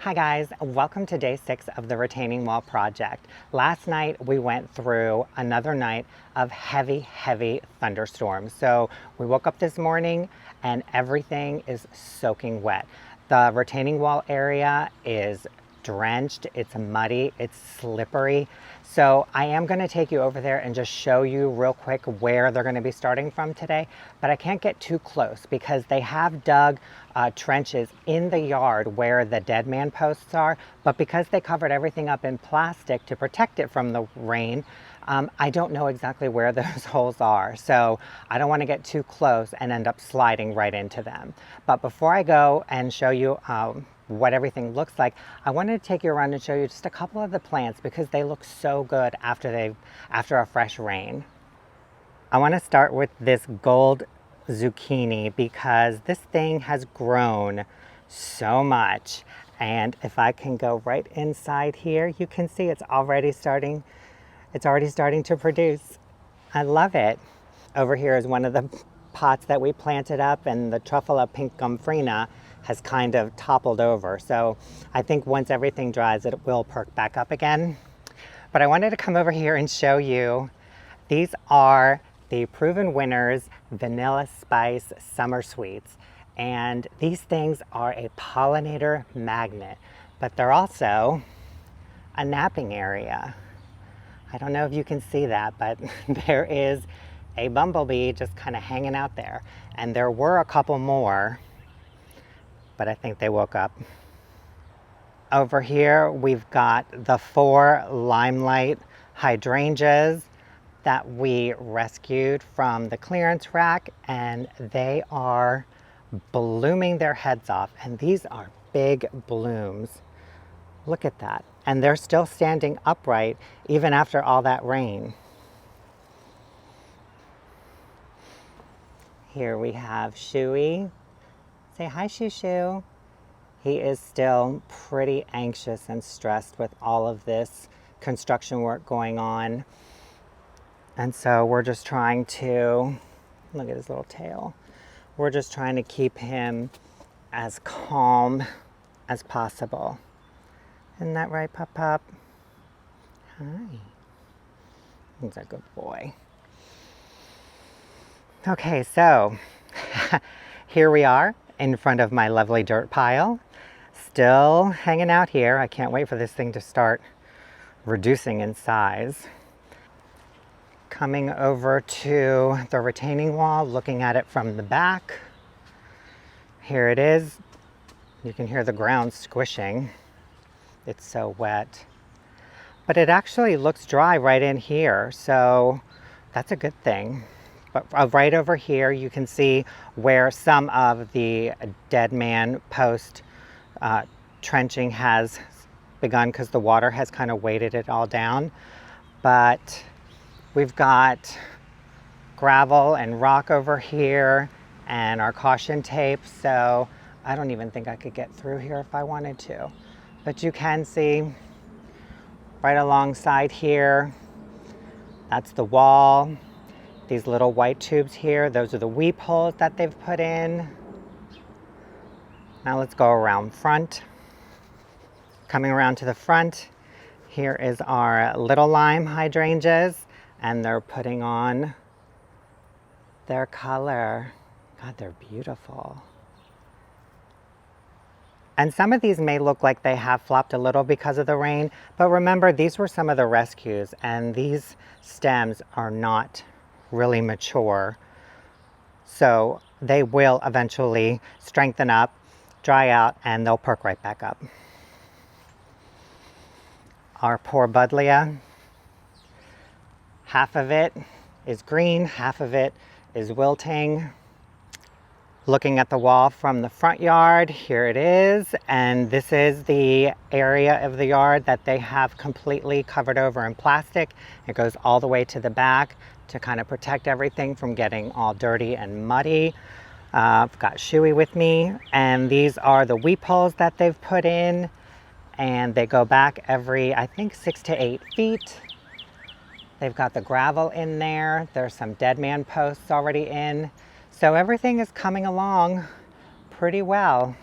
Hi guys, welcome to day 6 of the retaining wall project. Last night we went through another night of heavy thunderstorms. So we woke up this morning and everything is soaking wet. The retaining wall area is drenched, it's muddy, it's slippery. So I am going to take you over there and just show you real quick where they're going to be starting from today, but I can't get too close because they have dug trenches in the yard where the dead man posts are, but because they covered everything up in plastic to protect it from the rain, I don't know exactly where those holes are, so I don't want to get too close and end up sliding right into them. But before I go and show you what everything looks like, I wanted to take you around and show you just a couple of the plants because they look so good after a fresh rain. I want to start with this gold zucchini because this thing has grown so much, and if I can go right inside here, you can see it's already starting to produce. I love it. Over here is one of the pots that we planted up, and the Truffula pink gomphrena has kind of toppled over. So I think once everything dries, it will perk back up again. But I wanted to come over here and show you, these are the Proven Winners Vanilla Spice Summer Sweets. And these things are a pollinator magnet, but they're also a napping area. I don't know if you can see that, but there is a bumblebee just kind of hanging out there. And there were a couple more, but I think they woke up. Over here, we've got the 4 limelight hydrangeas that we rescued from the clearance rack, and they are blooming their heads off. And these are big blooms. Look at that. And they're still standing upright even after all that rain. Here we have Shuey. Say hi, Shoo Shoo. He is still pretty anxious and stressed with all of this construction work going on. And so we're just trying to, look at his little tail. We're just trying to keep him as calm as possible. Isn't that right, Pup Pup? Hi. He's a good boy. Okay, so here we are in front of my lovely dirt pile. Still hanging out here. I can't wait for this thing to start reducing in size. Coming over to the retaining wall, looking at it from the back. Here it is. You can hear the ground squishing. It's so wet. But it actually looks dry right in here, so that's a good thing. But right over here, you can see where some of the dead man post trenching has begun because the water has kind of weighted it all down. But we've got gravel and rock over here and our caution tape, so I don't even think I could get through here if I wanted to. But you can see right alongside here, that's the wall. These little white tubes here, those are the weep holes that they've put in. Now let's go around front. Coming around to the front, here is our little lime hydrangeas, and they're putting on their color. God, they're beautiful. And some of these may look like they have flopped a little because of the rain, but remember, these were some of the rescues, and these stems are not really mature. So they will eventually strengthen up, dry out, and they'll perk right back up. Our poor buddleia, half of it is green, half of it is wilting. Looking at the wall from the front yard, here it is, and this is the area of the yard that they have completely covered over in plastic. It goes all the way to the back to kind of protect everything from getting all dirty and muddy. I've got Shuey with me, and these are the weep holes that they've put in, and they go back every, I think, 6 to 8 feet. They've got the gravel in there. There's some dead man posts already in. So everything is coming along pretty well.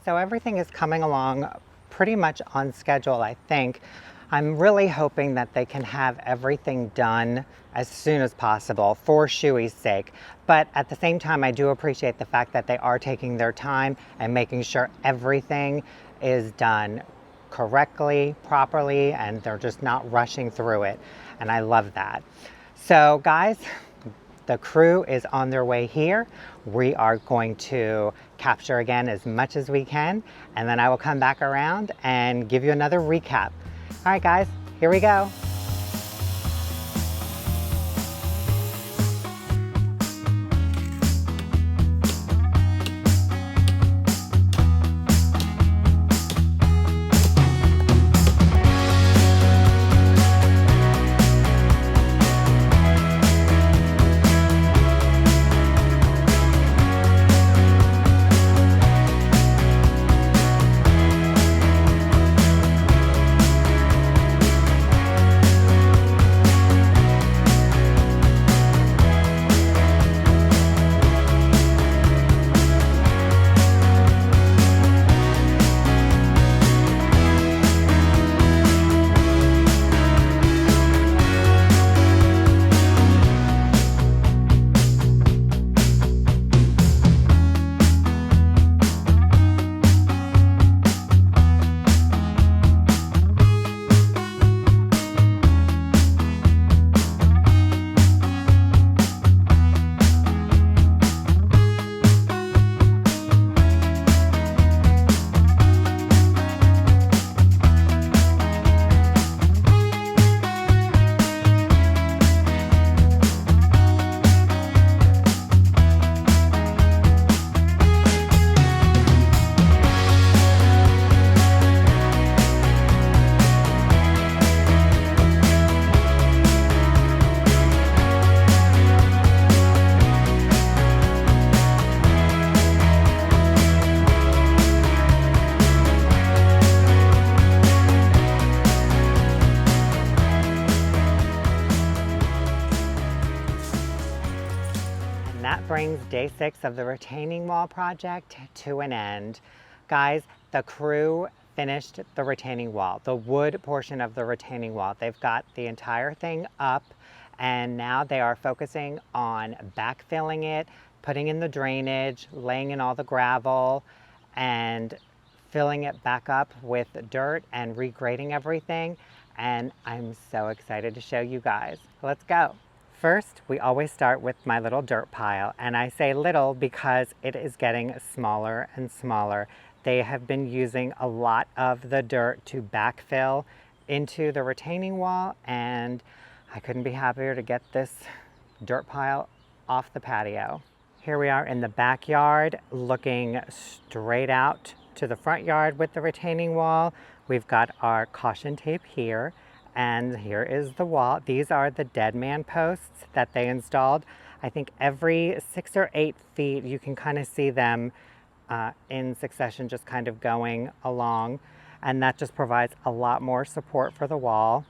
So everything is coming along pretty much on schedule, I think. I'm really hoping that they can have everything done as soon as possible for Shuey's sake. But at the same time, I do appreciate the fact that they are taking their time and making sure everything is done correctly, properly, and they're just not rushing through it. And I love that. So guys, the crew is on their way here. We are going to capture again as much as we can, and then I will come back around and give you another recap. All right guys, here we go. That brings day 6 of the retaining wall project to an end. Guys, the crew finished the retaining wall, the wood portion of the retaining wall. They've got the entire thing up, and now they are focusing on backfilling it, putting in the drainage, laying in all the gravel, and filling it back up with dirt and regrading everything. And I'm so excited to show you guys. Let's go. First, we always start with my little dirt pile, and I say little because it is getting smaller and smaller. They have been using a lot of the dirt to backfill into the retaining wall, and I couldn't be happier to get this dirt pile off the patio. Here we are in the backyard, looking straight out to the front yard with the retaining wall. We've got our caution tape here. And here is the wall. These are the dead man posts that they installed. I think every 6 or 8 feet, you can kind of see them in succession, just kind of going along. And that just provides a lot more support for the wall.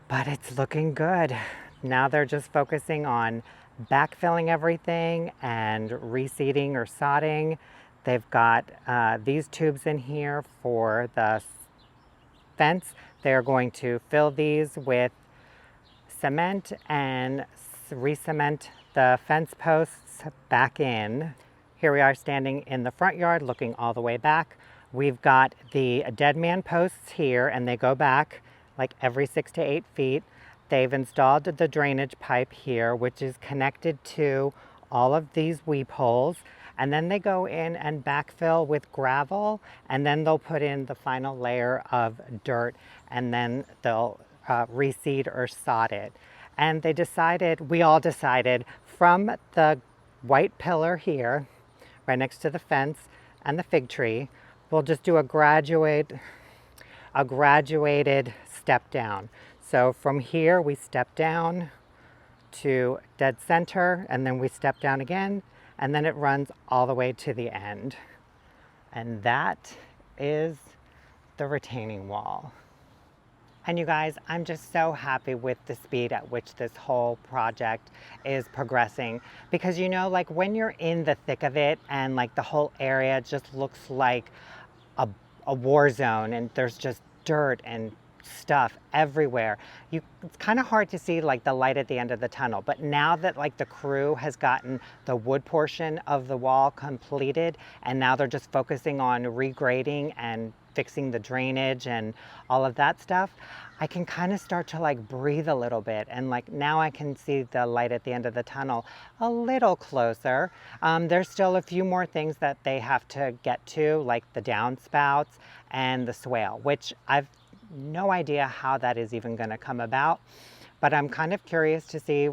But it's looking good. Now they're just focusing on backfilling everything and reseeding or sodding. They've got these tubes in here for the fence. They're going to fill these with cement and re-cement the fence posts back in. Here we are standing in the front yard looking all the way back. We've got the dead man posts here, and they go back like every 6 to 8 feet. They've installed the drainage pipe here, which is connected to all of these weep holes. And then they go in and backfill with gravel, and then they'll put in the final layer of dirt, and then they'll reseed or sod it. And they decided, we all decided, from the white pillar here, right next to the fence and the fig tree, we'll just do a graduated step down. So from here we step down to dead center, and then we step down again, and then it runs all the way to the end. And that is the retaining wall. And you guys, I'm just so happy with the speed at which this whole project is progressing, because like when you're in the thick of it and like the whole area just looks like a, a war zone and there's just dirt and stuff everywhere, it's kind of hard to see like the light at the end of the tunnel. But now that like the crew has gotten the wood portion of the wall completed, and now they're just focusing on regrading and fixing the drainage and all of that stuff, I can kind of start to like breathe a little bit, and like now I can see the light at the end of the tunnel a little closer. There's still a few more things that they have to get to, like the downspouts and the swale, which I've no idea how that is even going to come about, but I'm kind of curious to see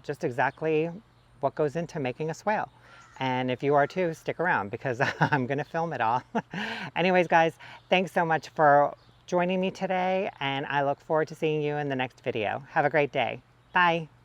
just exactly what goes into making a swale. And if you are too, stick around because I'm going to film it all. Anyways, guys, thanks so much for joining me today, and I look forward to seeing you in the next video. Have a great day. Bye.